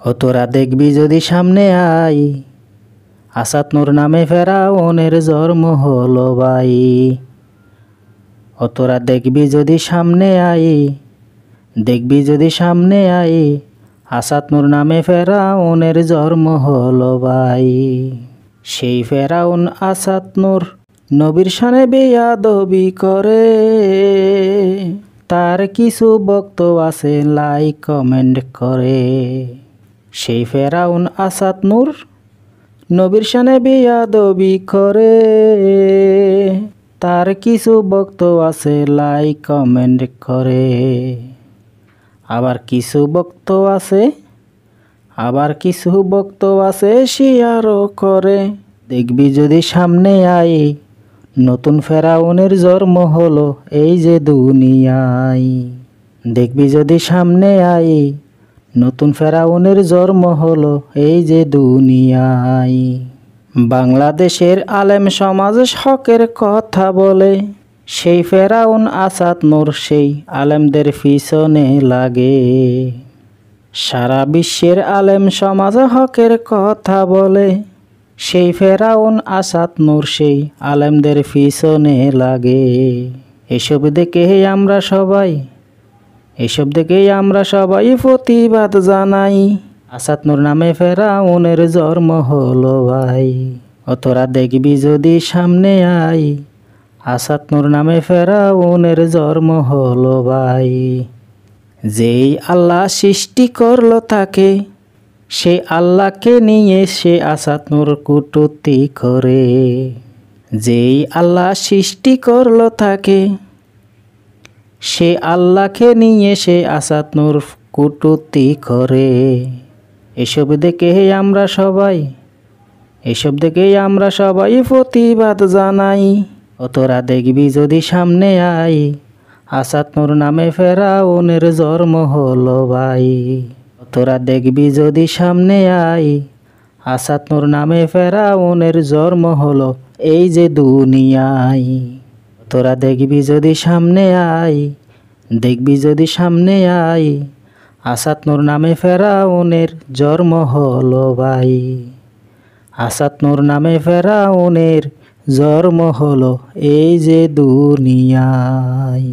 ও তোরা দেখবি যদি সামনে আই, আসাদ নূর নামে ফেরাউনের জন্ম হলো ভাই। ও তোরা দেখবি যদি সামনে আই, দেখবি যদি সামনে আই, আসাদ নূর নামে ফেরাউনের জন্ম হলো ভাই। সেই ফেরাউন আসাদ নূর নবীর শানে বেয়াদবি করে, তার কিছু বক্তব্য আছে লাইক কমেন্ট করে। সেই ফেরাউন আসাদ নূর নবীর শানে বেয়াদবি করে, তার কিছু বক্তব্য আছে লাইক কমেন্ট করে। আবার কিছু বক্তব্য আছে শেয়ারও করে। দেখবি যদি সামনে আই, নতুন ফেরাউনের জন্ম হলো এই যে দুনিয়ায়। দেখবি যদি সামনে আই, নতুন ফেরাউনের জন্ম হলো এই যে দুনিয়ায়। বাংলাদেশের আলেম সমাজ হকের কথা বলে, সেই ফেরাউন আসাদ নূর সেই আলেমদের পিছনে লাগে। সারা বিশ্বের আলেম সমাজ হকের কথা বলে, সেই ফেরাউন আসাদ নূর সেই আলেমদের পিছনে লাগে। এসব দেখেই আমরা সবাই প্রতিবাদ জানাই। আসাদ নূর নামে ফেরাউনের জন্ম হলো ভাই। ও তোরা দেখবি যদি সামনে আই, আসাদ নূর নামে ফেরাউনের জন্ম হলো ভাই। যেই আল্লাহ সৃষ্টি করলো তাকে, সে আল্লাহকে নিয়ে সে আসাদ নূর কটূক্তি করে। যেই আল্লাহ সৃষ্টি করলো তাকে, সে আল্লাহকে নিয়ে সে আসাদ নূর কটূক্তি করে। এসব দেখেই আমরা সবাই প্রতিবাদ জানাই। ও তোরা দেখবি যদি সামনে আই, আসাদ নূর নামে ফেরাউনের জন্ম হলো ভাই। ও তোরা দেখবি যদি সামনে আই, আসাদ নূর নামে ফেরাউনের জন্ম হলো এই যে দুনিয়ায়। তোরা দেখবি যদি সামনে আই, আসাদ নূর নামে ফেরাউনের জন্ম হলো ভাই। আসাদ নূর নামে ফেরাউনের জন্ম হলো এই যে দুনিয়ায়।